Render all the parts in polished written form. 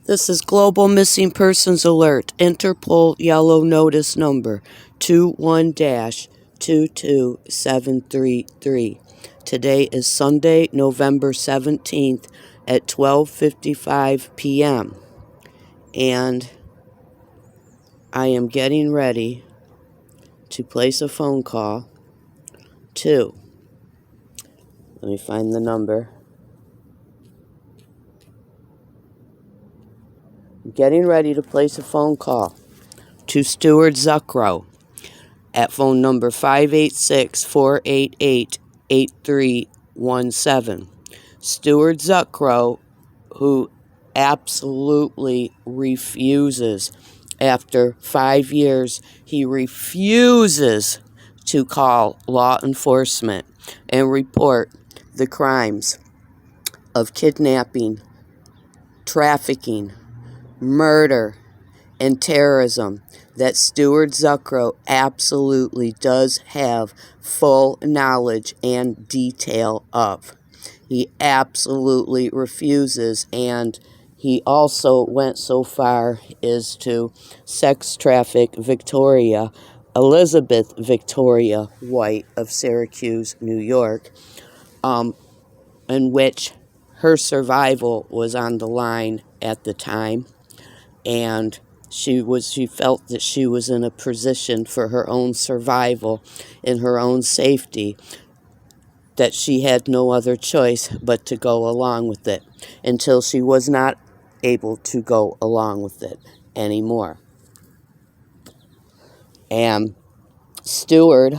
This is Global Missing Persons Alert, Interpol Yellow Notice Number 21-22733. Today is Sunday, November 17th at 12:55 p.m. And I am getting ready to place a phone call to, let me find the number. Getting ready to place a phone call to Stuart Zukrow at phone number 586-488-8317. Stuart Zukrow, who absolutely refuses, after 5 years, he refuses to call law enforcement and report the crimes of kidnapping, trafficking, murder, and terrorism that Stuart Zukrow absolutely does have full knowledge and detail of. He absolutely refuses, and he also went so far as to sex traffic Elizabeth Victoria White of Syracuse, New York, in which her survival was on the line at the time. And she felt that she was in a position for her own survival and her own safety, that she had no other choice but to go along with it until she was not able to go along with it anymore. And Stuart,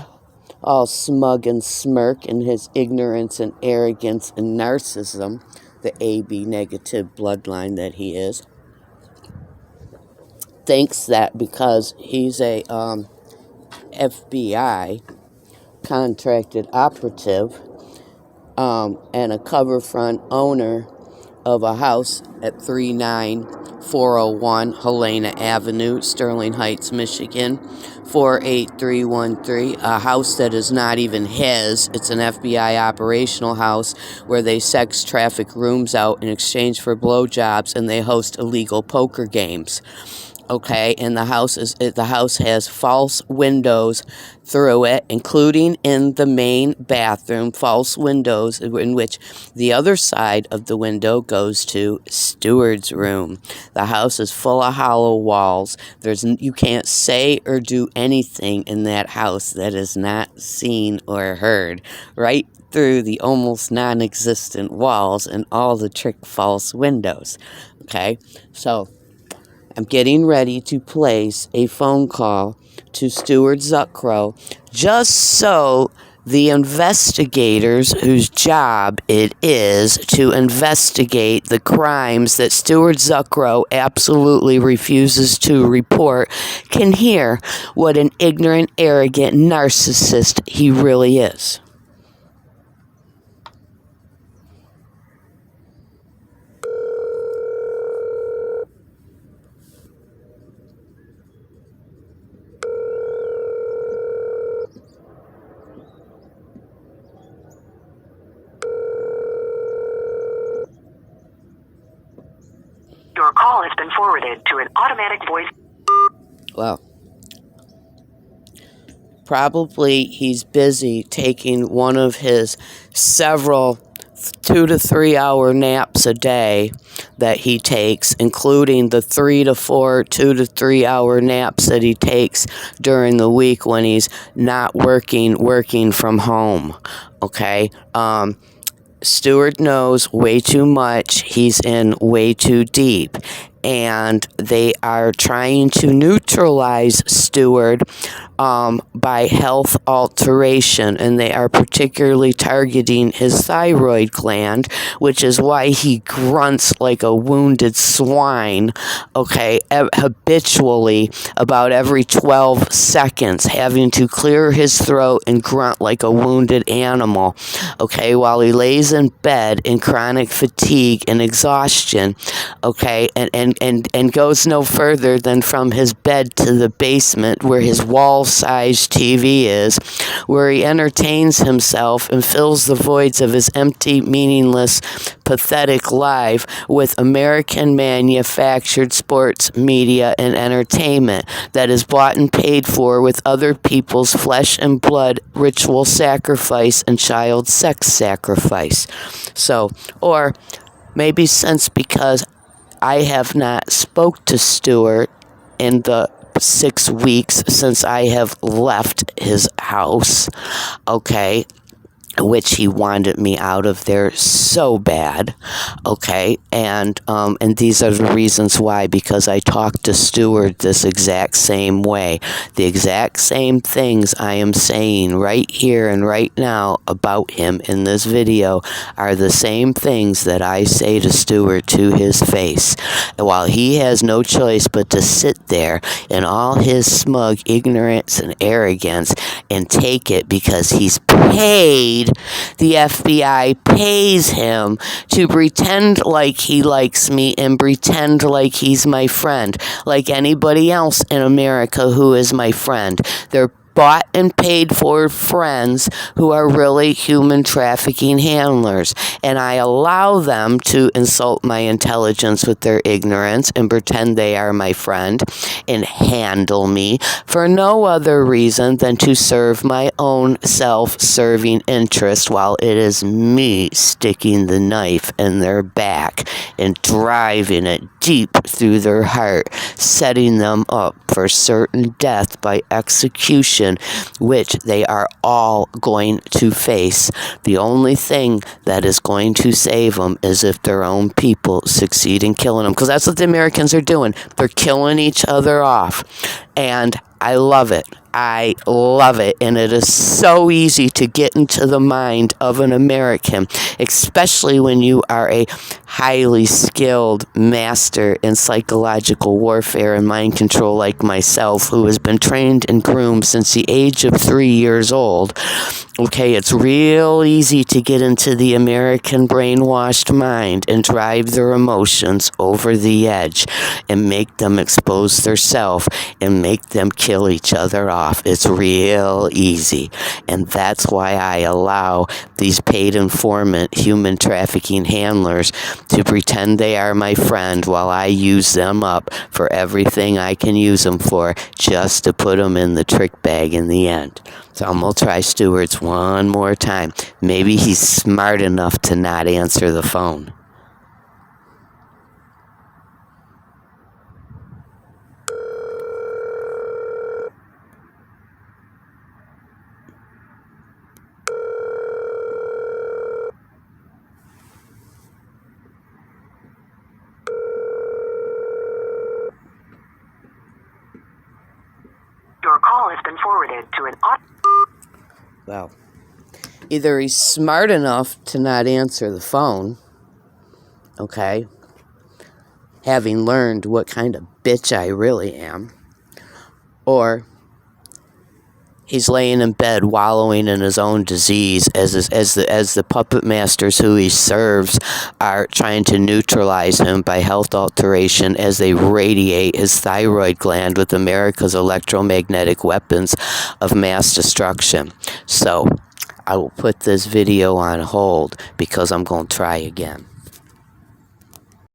all smug and smirk in his ignorance and arrogance and narcissism, the AB negative bloodline that he is, thinks that because he's a FBI contracted operative and a cover front owner of a house at 39401 Helena Avenue, Sterling Heights, Michigan, 48313, a house that is not even his. It's an FBI operational house where they sex traffic rooms out in exchange for blowjobs, and they host illegal poker games. Okay, and the house has false windows through it, including in the main bathroom, false windows in which the other side of the window goes to Stuart's room. The house is full of hollow walls. You can't say or do anything in that house that is not seen or heard, right through the almost non-existent walls and all the trick false windows. Okay, so I'm getting ready to place a phone call to Stuart Zukrow just so the investigators whose job it is to investigate the crimes that Stuart Zukrow absolutely refuses to report can hear what an ignorant, arrogant narcissist he really is. Your call has been forwarded to an automatic voice. Well, probably he's busy taking one of his several 2 to 3 hour naps a day that he takes, including the 3 to 4 2 to 3 hour naps that he takes during the week when he's not working from home. Okay, Stuart knows way too much. He's in way too deep. And they are trying to neutralize Stuart by health alteration. And they are particularly targeting his thyroid gland, which is why he grunts like a wounded swine, okay, habitually about every 12 seconds, having to clear his throat and grunt like a wounded animal, okay, while he lays in bed in chronic fatigue and exhaustion, okay, and and goes no further than from his bed to the basement where his wall-sized TV is, where he entertains himself and fills the voids of his empty, meaningless, pathetic life with American manufactured sports, media, and entertainment that is bought and paid for with other people's flesh and blood, ritual sacrifice, and child sex sacrifice. So, or maybe since because I have not spoke to Stuart in the 6 weeks since I have left his house, okay, which he wanted me out of there so bad, okay, and these are the reasons why, because I talked to Stuart this exact same way. The exact same things I am saying right here and right now about him in this video are the same things that I say to Stuart to his face, while he has no choice but to sit there in all his smug ignorance and arrogance and take it because he's paid. The FBI pays him to pretend like he likes me and pretend like he's my friend, like anybody else in America who is my friend. They're bought and paid for friends who are really human trafficking handlers, and I allow them to insult my intelligence with their ignorance and pretend they are my friend and handle me for no other reason than to serve my own self-serving interest, while it is me sticking the knife in their back and driving it deep through their heart, setting them up for certain death by execution, which they are all going to face. The only thing that is going to save them is if their own people succeed in killing them, because that's what the Americans are doing. They're killing each other off, and I love it. I love it, and it is so easy to get into the mind of an American, especially when you are a highly skilled master in psychological warfare and mind control like myself, who has been trained and groomed since the age of 3 years old. Okay, it's real easy to get into the American brainwashed mind and drive their emotions over the edge and make them expose themselves and make them kill each other off. It's real easy, and that's why I allow these paid informant human trafficking handlers to pretend they are my friend while I use them up for everything I can use them for, just to put them in the trick bag in the end. So I'm going to try Stuart's one more time. Maybe he's smart enough to not answer the phone. Your call has been forwarded to an Well, either he's smart enough to not answer the phone, okay, having learned what kind of bitch I really am, or he's laying in bed wallowing in his own disease as the puppet masters who he serves are trying to neutralize him by health alteration as they radiate his thyroid gland with America's electromagnetic weapons of mass destruction. So I will put this video on hold because I'm going to try again.